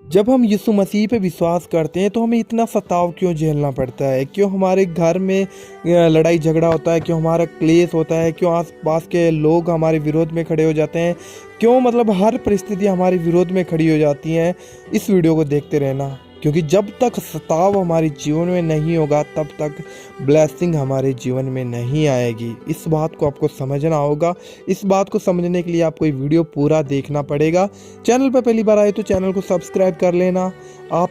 जब हम यीशु मसीह पे विश्वास करते हैं तो हमें इतना सताव क्यों झेलना पड़ता है? क्यों हमारे घर में लड़ाई झगड़ा होता है? क्यों हमारा क्लेश होता है? क्यों आस-पास के लोग हमारे विरोध में खड़े हो जाते हैं? क्यों मतलब हर परिस्थिति हमारे विरोध में खड़ी हो जाती हैं? इस वीडियो को देखते रहना, क्योंकि जब तक सताव हमारे जीवन में नहीं होगा तब तक ब्लेसिंग हमारे जीवन में नहीं आएगी। इस बात को आपको समझना होगा। इस बात को समझने के लिए आपको ये वीडियो पूरा देखना पड़ेगा। चैनल पर पहली बार आए तो चैनल को सब्सक्राइब कर लेना। आप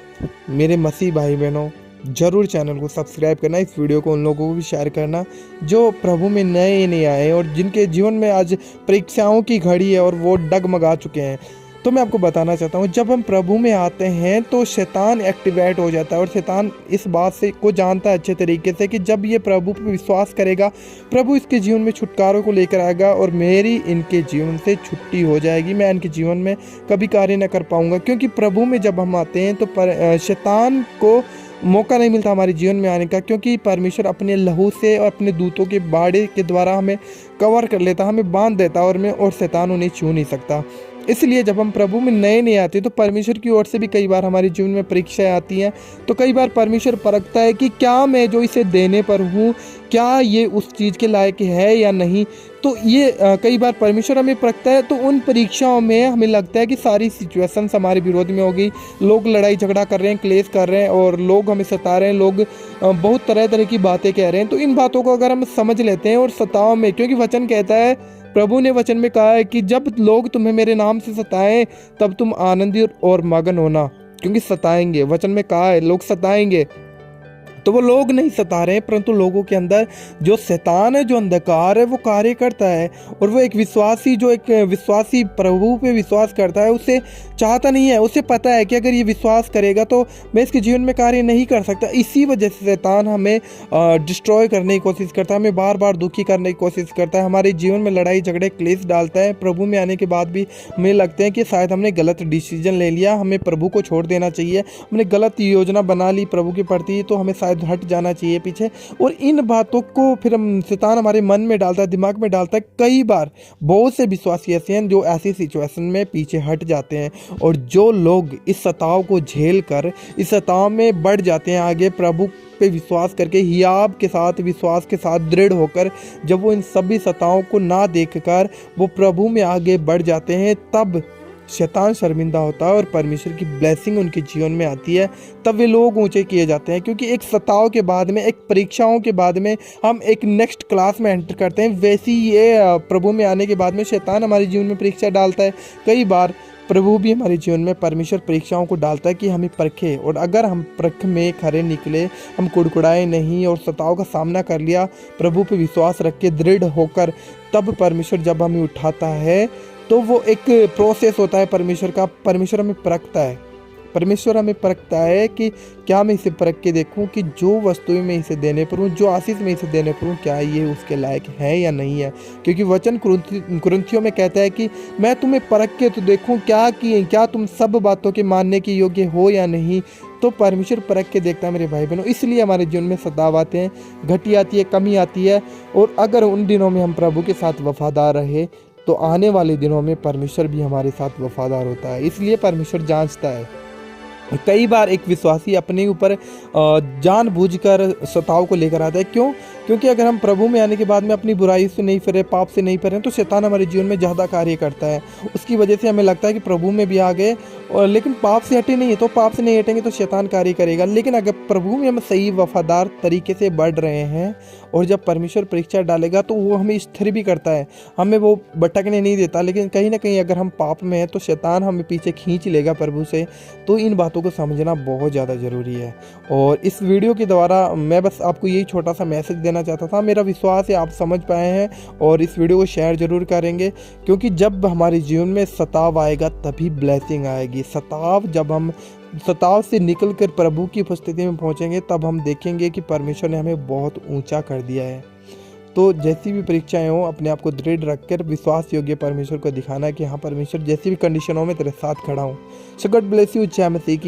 मेरे मसीह भाई बहनों, ज़रूर चैनल को सब्सक्राइब करना। इस वीडियो को उन लोगों को भी शेयर करना जो प्रभु में नए नहीं आए और जिनके जीवन में आज परीक्षाओं की घड़ी है और वो डगमगा चुके हैं। तो मैं आपको बताना चाहता हूँ, जब हम प्रभु में आते हैं तो शैतान एक्टिवेट हो जाता है और शैतान इस बात से को जानता है अच्छे तरीके से कि जब ये प्रभु पर विश्वास करेगा, प्रभु इसके जीवन में छुटकारों को लेकर आएगा और मेरी इनके जीवन से छुट्टी हो जाएगी। मैं इनके जीवन में कभी कार्य न कर पाऊँगा, क्योंकि प्रभु में जब हम आते हैं तो शैतान को मौका नहीं मिलता हमारे जीवन में आने का, क्योंकि परमेश्वर अपने लहू से और अपने दूतों के बाड़े के द्वारा हमें कवर कर लेता, हमें बांध देता और शैतान उन्हें छू नहीं सकता। इसलिए जब हम प्रभु में नए नहीं आते तो परमेश्वर की ओर से भी कई बार हमारे जीवन में परीक्षाएं आती हैं। तो कई बार परमेश्वर परखता है कि क्या मैं जो इसे देने पर हूँ, क्या ये उस चीज़ के लायक है या नहीं। तो ये कई बार परमेश्वर हमें परखता है। तो उन परीक्षाओं में हमें लगता है कि सारी सिचुएशंस हमारे विरोध में हो गई, लोग लड़ाई झगड़ा कर रहे हैं, क्लेश कर रहे हैं और लोग हमें सता रहे हैं, लोग बहुत तरह तरह की बातें कह रहे हैं। तो इन बातों को अगर हम समझ लेते हैं और सताव में, क्योंकि वचन कहता है, प्रभु ने वचन में कहा है कि जब लोग तुम्हें मेरे नाम से सताएं तब तुम आनंदित और मगन होना, क्योंकि सताएंगे। वचन में कहा है लोग सताएंगे, तो वो लोग नहीं सता रहे हैं, परंतु लोगों के अंदर जो शैतान है, जो अंधकार है, वो कार्य करता है। और वो एक विश्वासी प्रभु पे विश्वास करता है, उसे चाहता नहीं है, उसे पता है कि अगर ये विश्वास करेगा तो मैं इसके जीवन में कार्य नहीं कर सकता। इसी वजह से शैतान हमें डिस्ट्रॉय करने की कोशिश करता है, हमें बार बार दुखी करने की कोशिश करता है, हमारे जीवन में लड़ाई झगड़े क्लेश डालता है। प्रभु में आने के बाद भी हमें लगते हैं कि शायद हमने गलत डिसीजन ले लिया, हमें प्रभु को छोड़ देना चाहिए, हमने गलत योजना बना ली प्रभु के प्रति, तो हमें शायद हट जाना चाहिए पीछे। और इन बातों को फिर शैतान हमारे मन में डालता है, दिमाग में डालता है। कई बार बहुत से विश्वासी ऐसे हैं जो ऐसी सिचुएशन में पीछे हट जाते हैं, और जो लोग इस सताव को झेल कर इस सताव में बढ़ जाते हैं आगे, प्रभु पे विश्वास करके हियाब के साथ, विश्वास के साथ दृढ़ होकर, जब वो इन सभी सताओं को ना देखकर वो प्रभु में आगे बढ़ जाते हैं, तब शैतान शर्मिंदा होता है और परमेश्वर की ब्लेसिंग उनके जीवन में आती है। तब वे लोग ऊंचे किए जाते हैं, क्योंकि एक सताव के बाद में, एक परीक्षाओं के बाद में हम एक नेक्स्ट क्लास में एंटर करते हैं। वैसे ही ये प्रभु में आने के बाद में शैतान हमारे जीवन में परीक्षा डालता है। कई बार प्रभु भी हमारे जीवन में परमेश्वर परीक्षाओं को डालता है कि हमें परखे, और अगर हम परख में खरे निकले, हम कुड़कुड़ाए नहीं और सताव का सामना कर लिया, प्रभु पे विश्वास रख के दृढ़ होकर, तब परमेश्वर जब हमें उठाता है तो वो एक प्रोसेस होता है परमेश्वर का। परमेश्वर हमें परखता है, परमेश्वर हमें परखता है कि क्या मैं इसे परख के देखूं कि जो वस्तुएं मैं इसे देने पर हूँ, जो आशीष मैं इसे देने पर हूँ, क्या ये उसके लायक है या नहीं है। क्योंकि वचन कुरिन्थियों में कहता है कि मैं तुम्हें परख के तो देखूं क्या तुम सब बातों के मानने के योग्य हो या नहीं। तो परमेश्वर परख के देखता है मेरे भाई बहनों। इसलिए हमारे जीवन में सताव आते हैं, घटी आती है, कमी आती है, और अगर उन दिनों में हम प्रभु के साथ वफादार रहे तो आने वाले दिनों में परमेश्वर भी हमारे साथ वफादार होता है। इसलिए परमेश्वर जांचता है। कई बार एक विश्वासी अपने ऊपर जानबूझकर सताव को लेकर आता है। क्यों? क्योंकि अगर हम प्रभु में आने के बाद में अपनी बुराई से नहीं फिरे, पाप से नहीं फिरे, तो शैतान हमारे जीवन में ज़्यादा कार्य करता है। उसकी वजह से हमें लगता है कि प्रभु में भी आ गए, और लेकिन पाप से हटे नहीं है, तो पाप से नहीं हटेंगे तो शैतान कार्य करेगा। लेकिन अगर प्रभु में हम सही वफादार तरीके से बढ़ रहे हैं, और जब परमेश्वर परीक्षा डालेगा तो वो हमें स्थिर भी करता है, हमें वो भटकने नहीं देता। लेकिन कहीं ना कहीं अगर हम पाप में हैं तो शैतान हमें पीछे खींच लेगा प्रभु से। तो इन बातों को समझना बहुत ज़्यादा ज़रूरी है। और इस वीडियो के द्वारा मैं बस आपको यही छोटा सा मैसेज देना चाहता था। मेरा विश्वास है आप समझ पाए हैं, और इस वीडियो को शेयर ज़रूर करेंगे, क्योंकि जब हमारे जीवन में सताव आएगा तभी ब्लेसिंग आएगी। जब हम सताव से निकल कर प्रभु की उपस्थिति में पहुंचेंगे, तब हम देखेंगे कि परमेश्वर ने हमें बहुत ऊंचा कर दिया है। तो जैसी भी परीक्षाएं हों, अपने आप को दृढ़ रखकर विश्वास योग्य परमेश्वर को दिखाना कि हाँ, परमेश्वर जैसी भी कंडीशनों में तेरे साथ खड़ा हूँ। सो गॉड ब्लेस यू। जय मसीह की।